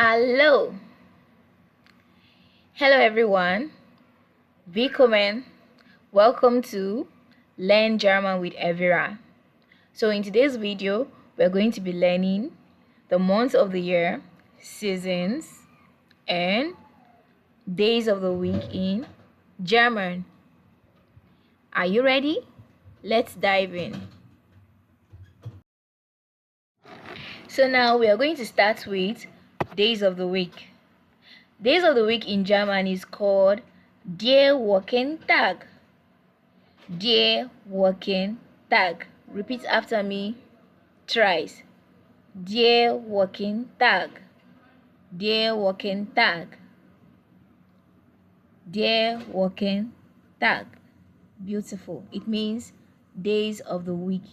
Hello. Hello everyone. Willkommen. Welcome to Learn German with Evira. So in today's video, we're going to be learning the months of the year, seasons, and days of the week in German. Are you ready? Let's dive in. So now we are going to start with days of the week. Days of the week in German is called Der Wochentag. Der Wochentag. Repeat after me thrice. Der Wochentag. Der Wochentag. Der Wochentag. Beautiful. It means days of the week.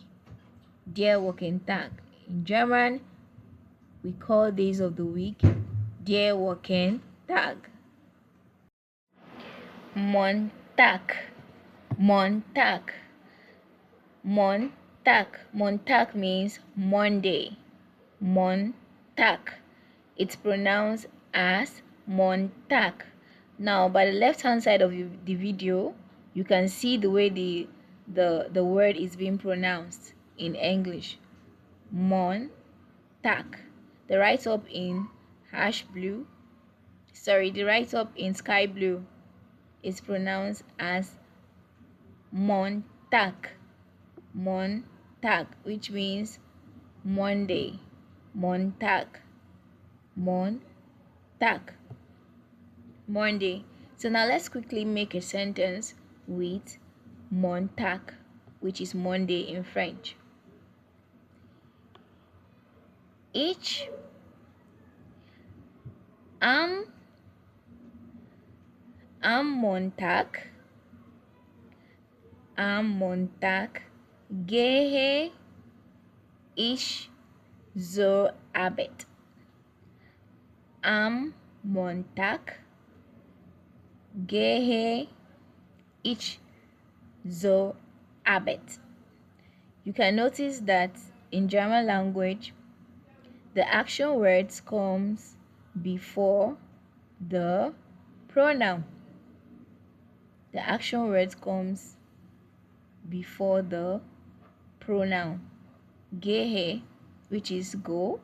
Der Wochentag. In German, we call days of the week Der Wochentag. Montag. Montag. Montag. Montag means Monday. Montag. It's pronounced as Montag. Now, by the left hand side of the video, you can see the way the word is being pronounced in English. Montag. The right up in the right up in sky blue is pronounced as Montag. Montag, which means Monday. Montag. Montag. Monday. So now let's quickly make a sentence with Montag, which is Monday in French. Ich am Montag gehe ich zur Arbeit. Am Montag gehe ich zur Arbeit. You can notice that in German language, the action words comes before the pronoun. The action words comes before the pronoun. Gehe, which is go,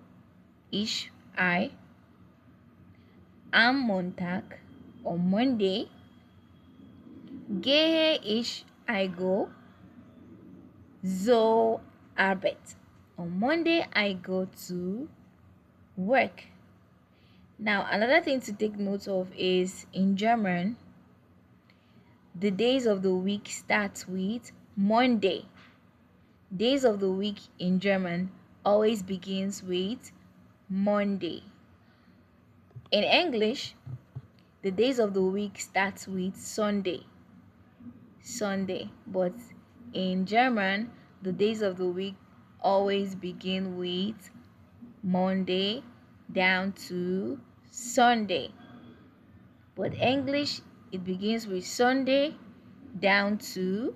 ich, I. Am Montag, on Monday, gehe ich, I go, zur Arbeit. On Monday, I go to work. Now, another thing to take note of is in German, the days of the week start with Monday. Days of the week in German always begins with Monday. In English, the days of the week starts with Sunday. Sunday. But in German, the days of the week always begin with Monday down to Sunday. But English, it begins with Sunday down to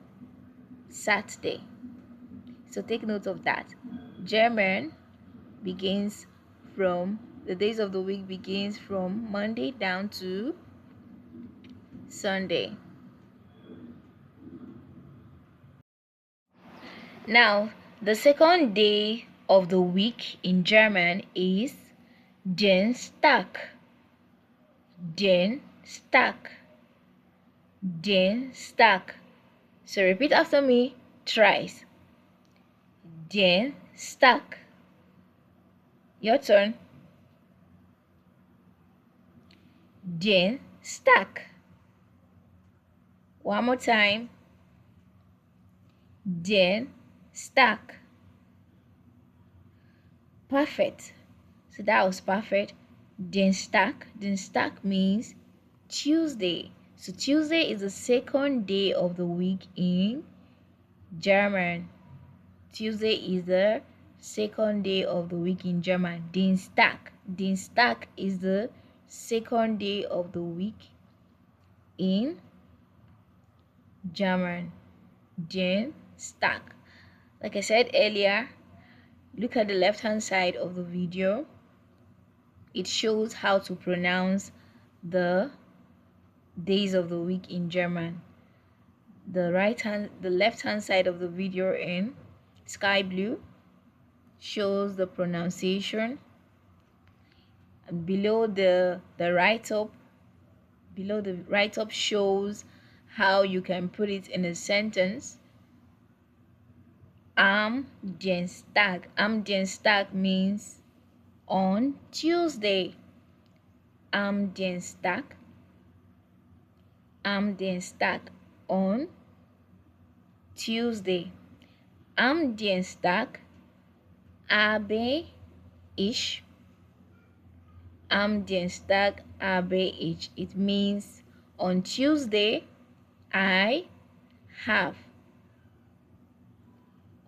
Saturday. So take note of that. German begins from the days of the week begins from Monday down to Sunday. Now, the second day of the week in German is Dienstag. Dienstag. Dienstag. So repeat after me thrice. Dienstag. Your turn. Dienstag. One more time. Dienstag. Perfect. So that was perfect. Dienstag. Dienstag means Tuesday. So Tuesday is the second day of the week in German. Tuesday is the second day of the week in German. Dienstag. Dienstag is the second day of the week in German. Dienstag. Like I said earlier, look at the left hand side of the video. It shows how to pronounce the days of the week in German. The left hand side of the video in sky blue shows the pronunciation. Below the write-up shows how you can put it in a sentence. Am Dienstag. Am Dienstag means on Tuesday. Am Dienstag. Am Dienstag, on Tuesday. Am Dienstag habe ich. Am Dienstag habe ich. It means on Tuesday I have.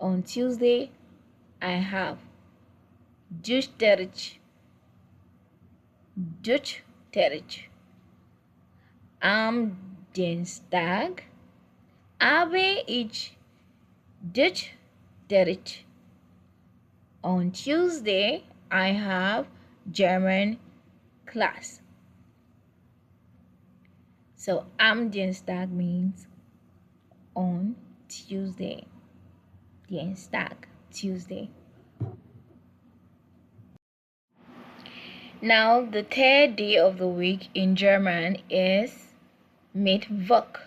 On Tuesday I have. Deutsch. Am Dienstag habe ich Deutsch. On Tuesday I have German class. So am Dienstag means on Tuesday. Dienstag, Tuesday. Now the third day of the week in German is Mittwoch.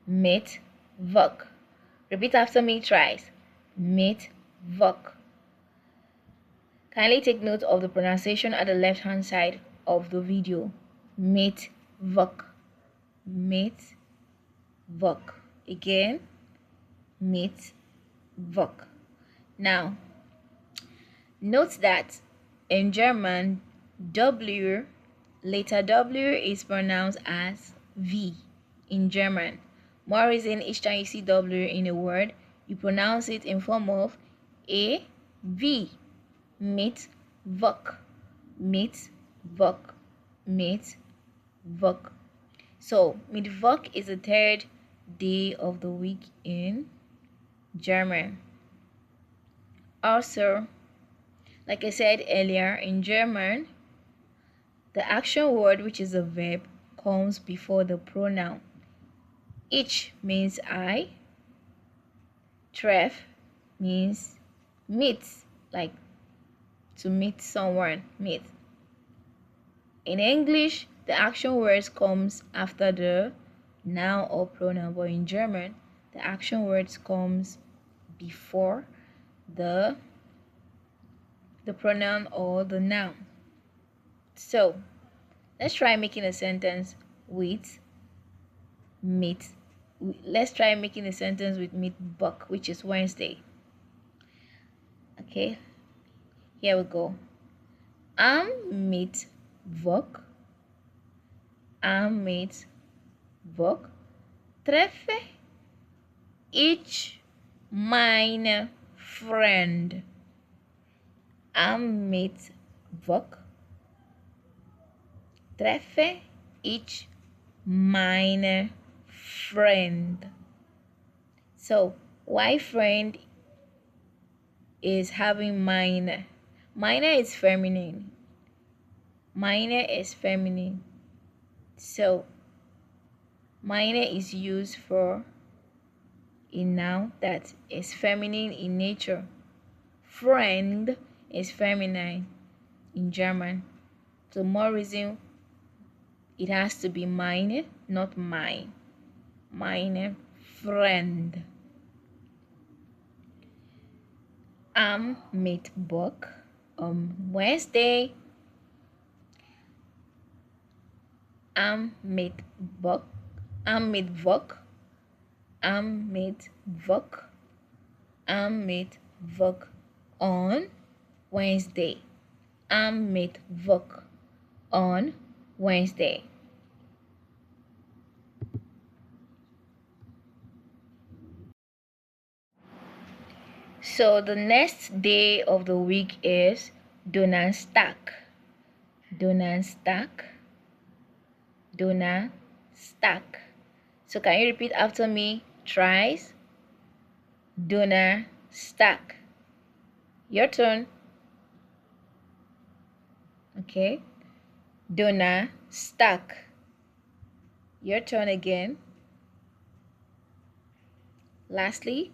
Mittwoch. Repeat after me thrice. Mittwoch. Kindly take note of the pronunciation at the left hand side of the video. Mittwoch. Mittwoch. Again. Mittwoch. Now, note that in German, letter W is pronounced as V in German. More reason, each time you see W in a word, you pronounce it in form of a V. Mittwoch. Mittwoch. Mittwoch. So, Mittwoch is the third day of the week in German. Also, like I said earlier, in German, the action word, which is a verb, comes before the pronoun. Ich means I. Treff means meet, like to meet someone, meet. In English, the action words comes after the noun or pronoun, but in German, the action words comes before the pronoun or the noun. So, let's try making a sentence with meet. Let's try making a sentence with Mittwoch, which is Wednesday. Okay, here we go. Am Mittwoch treffe ich meine Freund. Am Mittwoch treffe ich meine Freund. So, why friend is having meine? Meine is feminine. Meine is feminine. So, meine is used for a noun that is feminine in nature. Friend is feminine in German. So, more reason it has to be meine, not mine. Meine Friend. Am Mittwoch, Wednesday. Am Mittwoch, on Wednesday. Am Mittwoch on Wednesday. So the next day of the week is Donnerstag. So can you repeat after me thrice? Donnerstag. Your turn. Okay. Donnerstag. Your turn again. Lastly,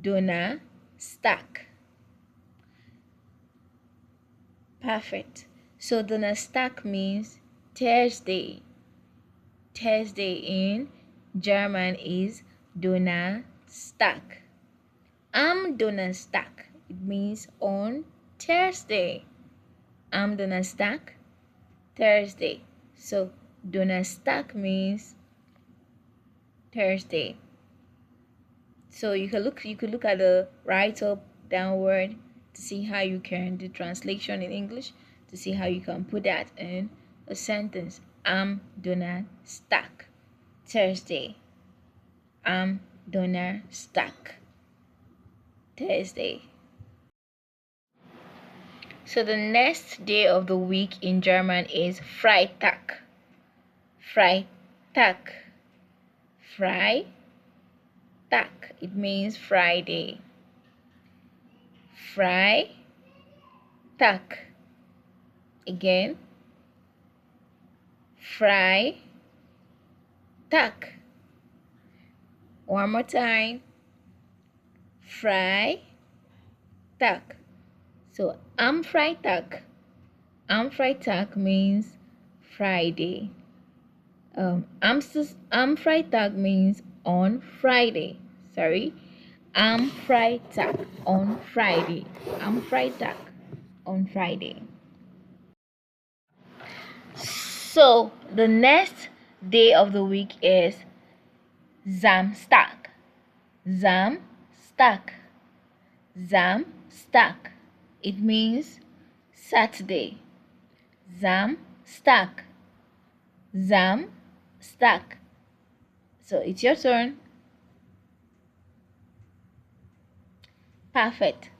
Donnerstag. Perfect. So Donnerstag means Thursday. Thursday in German is Donnerstag. Am Donnerstag. It means on Thursday. Am Donnerstag, Thursday. So Donnerstag means Thursday. So you could look at the right up downward to see how you can do translation in English, to see how you can put that in a sentence. Am Donnerstag, Thursday. Am Donnerstag, Thursday. So the next day of the week in German is Freitag. Freitag. Freitag. It means Friday. Freitag. Again. Freitag. One more time. Freitag. So am Freitag. Am Freitag means Friday. Am Freitag means on Friday. Sorry. Am Freitag on Friday. Am Freitag on Friday. So the next day of the week is Samstag. Samstag. Samstag. It means Saturday. Samstag. Samstag. So it's your turn. Perfect.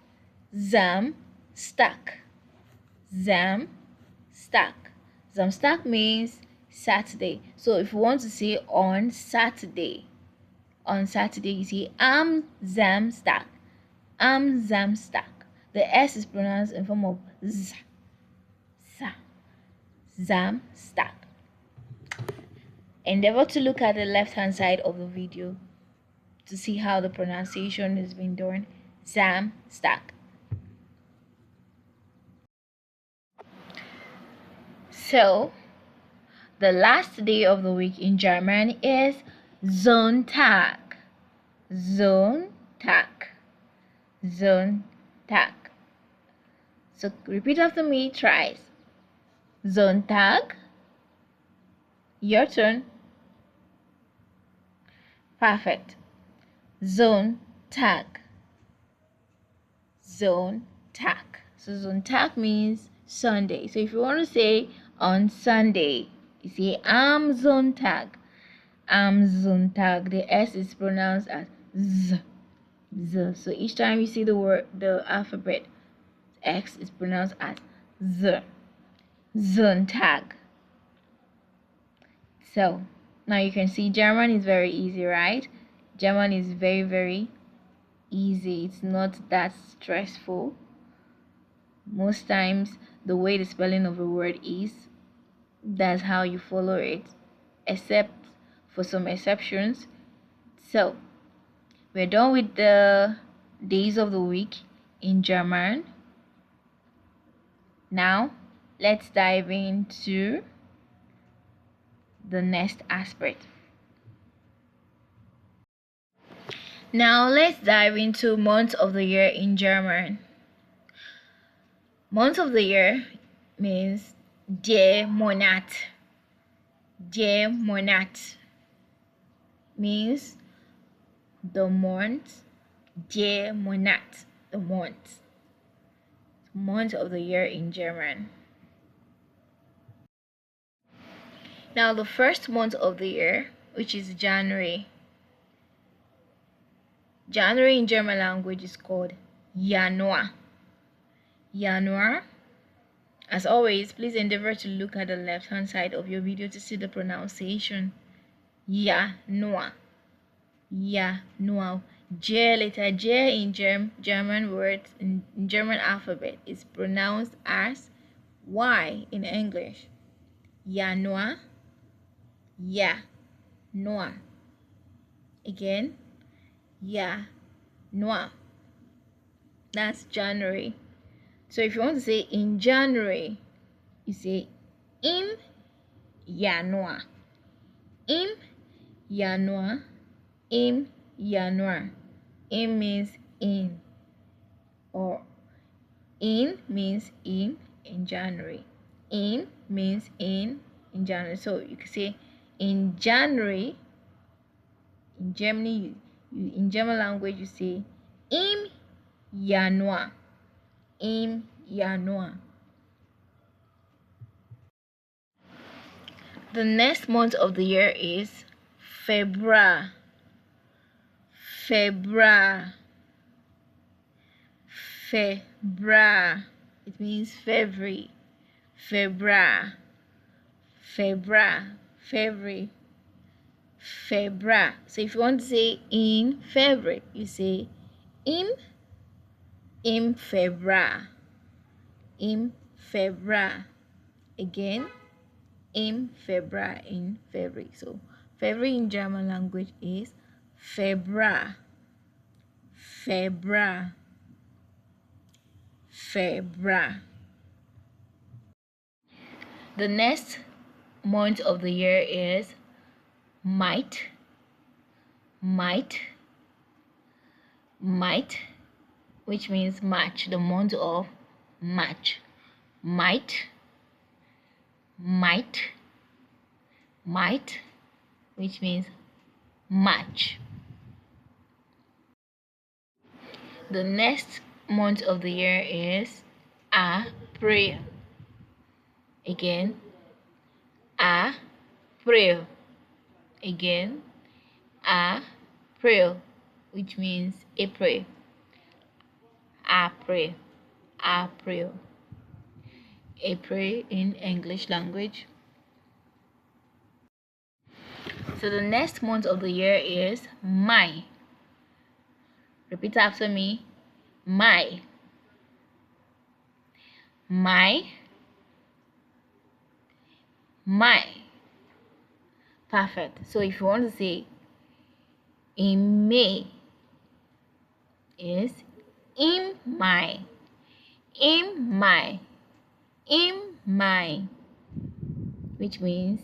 Samstag. Samstag. Samstag means Saturday. So if you want to say on Saturday you say am Samstag. Am Samstag. The S is pronounced in form of Z. Samstag. Endeavor to look at the left hand side of the video to see how the pronunciation is being done. Samstag. So the last day of the week in German is Sonntag. Sonntag. Sonntag. So repeat after me thrice. Sonntag. Your turn. Perfect. Sonntag. Sonntag. So Sonntag means Sunday. So if you want to say on Sunday, you say am Sonntag. Am Sonntag. The S is pronounced as Z. Z. So each time you see the alphabet X is pronounced as Z. Sonntag. So now you can see German is very easy, right? German is very, very easy. It's not that stressful. Most times the way the spelling of a word is, that's how you follow it, except for some exceptions. So we're done with the days of the week in German. Now let's dive into the next aspect. Now let's dive into months of the year in German. Month of the year means der Monat. Der Monat means the month. Der Monat, the month. Month of the year in German. Now the first month of the year, which is January. January in German language is called Januar. Januar. As always, please endeavor to look at the left hand side of your video to see the pronunciation. Januar. Januar. J letter J in German words in German alphabet is pronounced as Y in English. Januar, Januar. Again, Januar. That's January. So if you want to say in January, you say im Januar. Im Januar. Im Januar. Im means in, or in means in January. In means in January. So you can say in January. In Germany, in German language, you say im Januar. Im Januar. The next month of the year is February. February. February. It means February. February. February. February. February. So if you want to say in February, you say in February. In February. Again, in February. In February. So February in German language is February. February. February. The next month of the year is might, which means March, the month of March. Might, which means March. The next month of the year is April. Again, April. Again, April, which means April. April. April. April in English language. So the next month of the year is May. Repeat after me. May. May. May. Perfect. So if you want to say in May, is in May. In May. In May, which means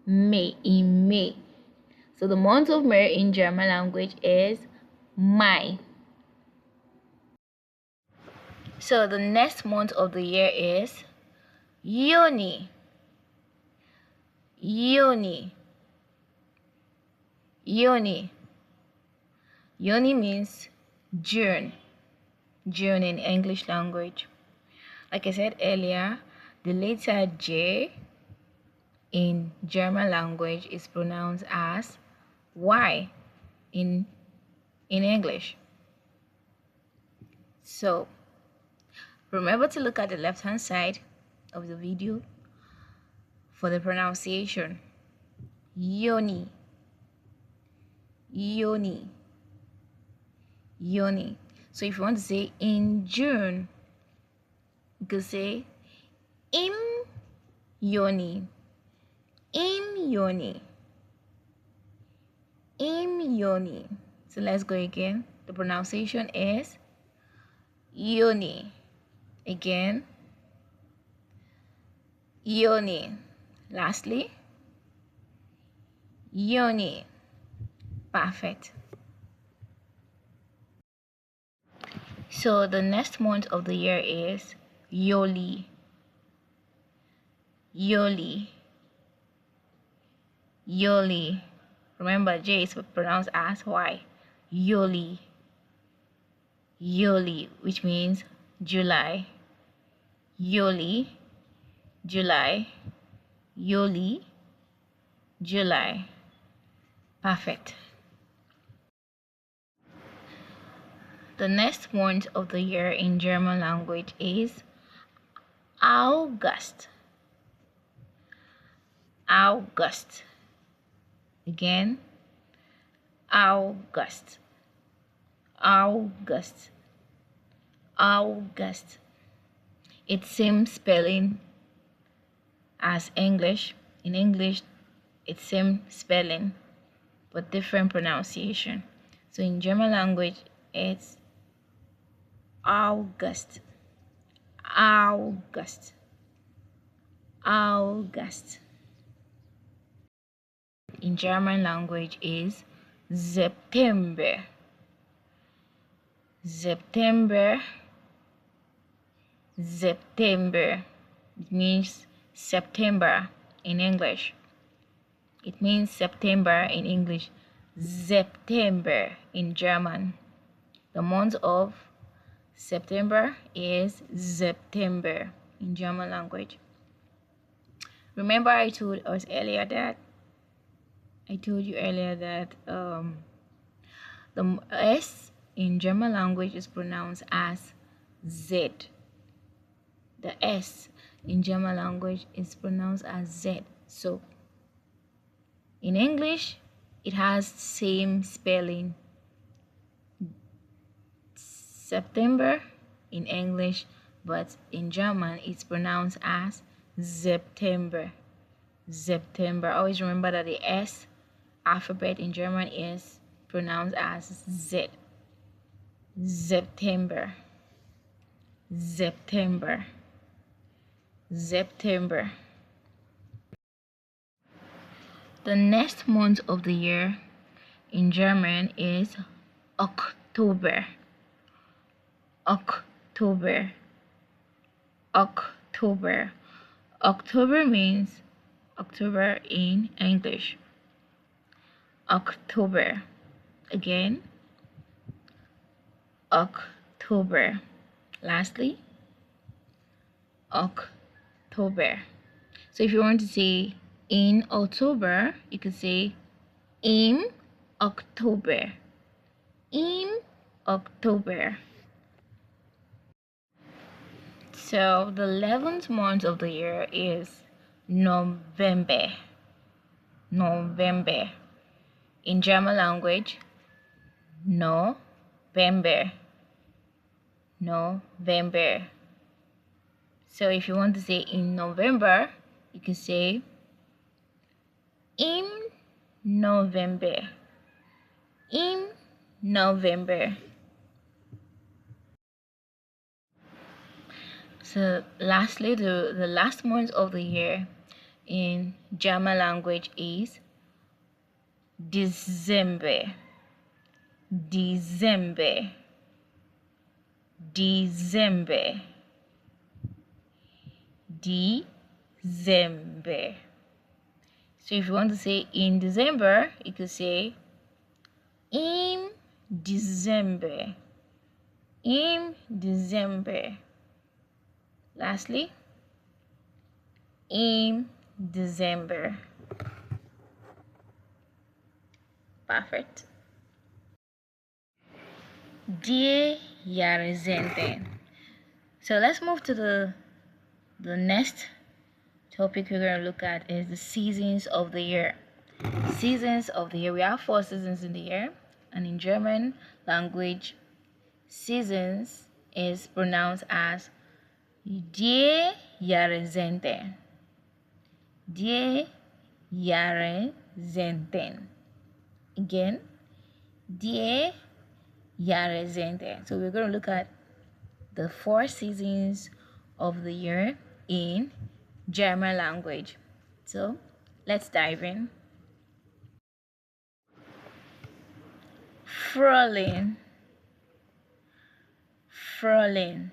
May, in May. So the month of May in German language is Mai. So the next month of the year is Juni. Juni. Juni. Juni means June. June in English language. Like I said earlier, the letter J in German language is pronounced as Y in English. So remember to look at the left hand side of the video for the pronunciation. Juni. Juni. Juni. So if you want to say in June, you could say im Juni. Im Juni. Im Juni. So let's go again. The pronunciation is Juni. Again, Juni. Lastly, Juni. Perfect. So the next month of the year is Yoli. Yoli. Yoli. Remember, J is pronounced as Y. Yoli. Yoli, which means July. Yoli. July. Yoli. July. Perfect. The next month of the year in German language is August. August. Again, August. August. August. It's same spelling as English. In English, it's same spelling but different pronunciation. So in German language, it's August, August, August. In German language is September, September, September. It means September in English. It means September in English, September in German. The month of September is September in German language. Remember I told you earlier that the S in German language is pronounced as Z. The S in German language is pronounced as Z. So in English, it has same spelling. September in English, but in German, it's pronounced as September. September. Always remember that the S alphabet in German is pronounced as Z. September. September. September. The next month of the year in German is October. October. October. October means October in English. October. Again, October. Lastly, October. So if you want to say in October, you could say in October. In October. So the 11th month of the year is November. November. In German language, November. November. So if you want to say in November, you can say in November. In November. So lastly, the last month of the year in German language is December. December. December. December. So if you want to say in December, you could say in December. In December. Lastly, in December. Perfect. Dear Jahreszeiten. So let's move to the next topic we're going to look at is the seasons of the year. Seasons of the year. We have 4 seasons in the year, and in German language, seasons is pronounced as die Jahreszeiten. Die Jahreszeiten. Again, die Jahreszeiten. So we're going to look at the 4 seasons of the year in German language. So let's dive in. Frühling. Frühling.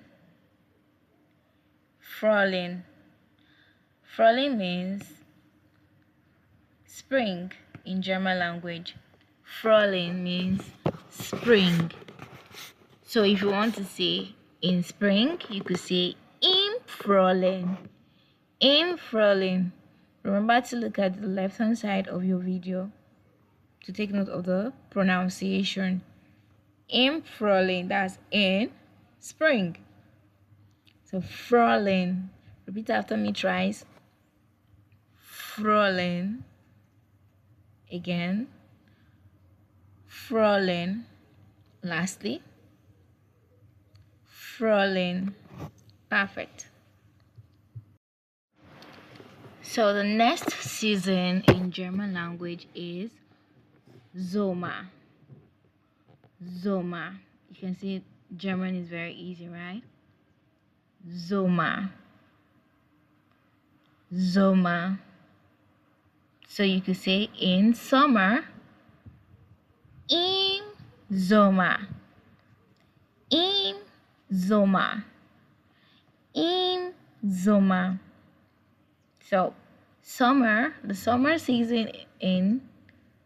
Frühling. Frühling means spring in German language. Frühling means spring. So if you want to say in spring, you could say im Frühling. Im Frühling. Remember to look at the left hand side of your video to take note of the pronunciation. Im Frühling, that's in spring. So Frühling. Repeat after me twice. Frühling. Again. Frühling. Lastly, Frühling. Perfect. So the next season in German language is Sommer. Sommer. You can see German is very easy, right? Sommer. Sommer. So you could say in summer, im Sommer, im Sommer, im Sommer. So summer, the summer season in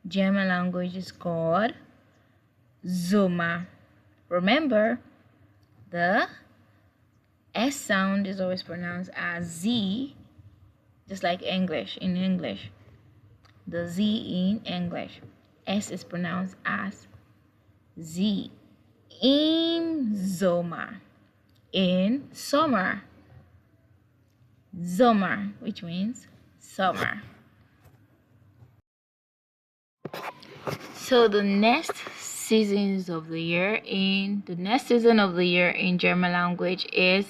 German language is called Sommer. Remember, the S sound is always pronounced as Z, just like English in English. The Z in English, S is pronounced as Z. Im Sommer, in summer. Sommer, which means summer. So the next season of the year in German language is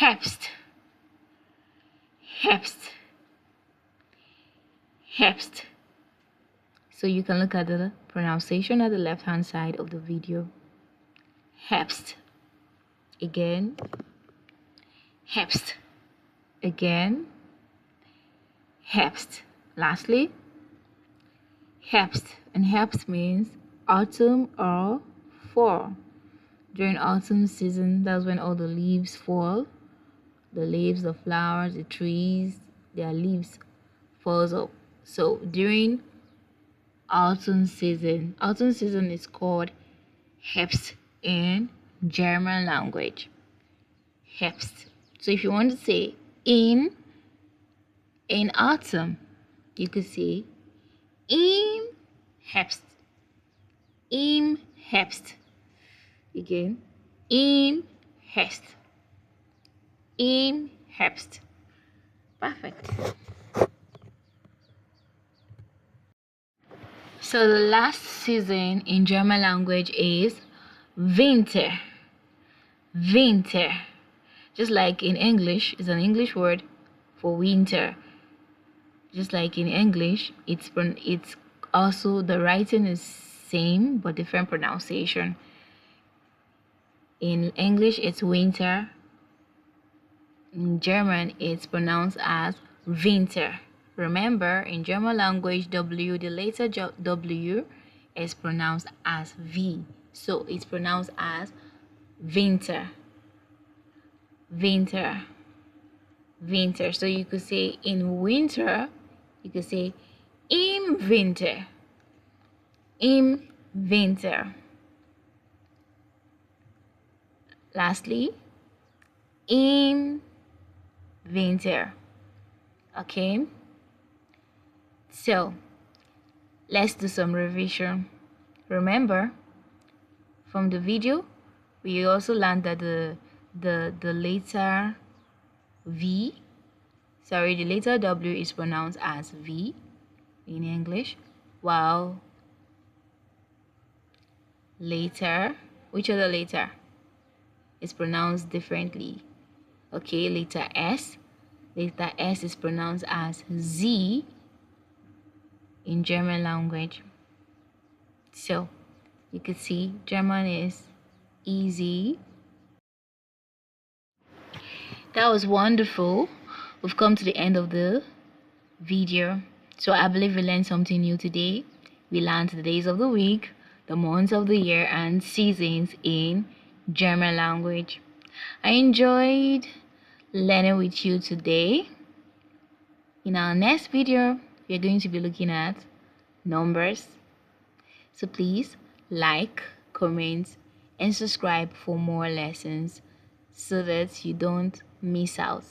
Herbst. Herbst. Herbst. So you can look at the pronunciation at the left hand side of the video. Herbst. Again. Herbst. Again. Herbst. Lastly, Herbst. And Herbst means autumn or fall. During autumn season, that's when all the leaves fall. The leaves, the flowers, the trees, their leaves falls up. So during autumn season is called Herbst in German language. Herbst. So if you want to say in autumn, you could say im Herbst. Im Herbst. Again, im Herbst. Im Herbst. Perfect. So the last season in German language is Winter. Winter. Just like in English, it's an English word for winter. Just like in English, it's also, the writing is same but different pronunciation. In English, it's winter. In German, it's pronounced as Winter. Remember, in German language, the letter W is pronounced as V. So it's pronounced as Winter. Winter. Winter. So you could say in winter, you could say im Winter. Im Winter. Lastly, im Winter. Okay? So, let's do some revision. Remember, from the video, we also learned that the letter the letter W is pronounced as V in English, while which other letter is pronounced differently? Okay, letter S is pronounced as Z in German language. So you could see German is easy. That was wonderful. We've come to the end of the video. So I believe we learned something new today. We learned the days of the week, the months of the year, and seasons in German language. I enjoyed learning with you today. In our next video, we're going to be looking at numbers. So please like, comment, and subscribe for more lessons so that you don't miss out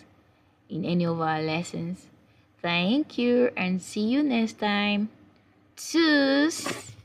in any of our lessons. Thank you and see you next time. Tschüss.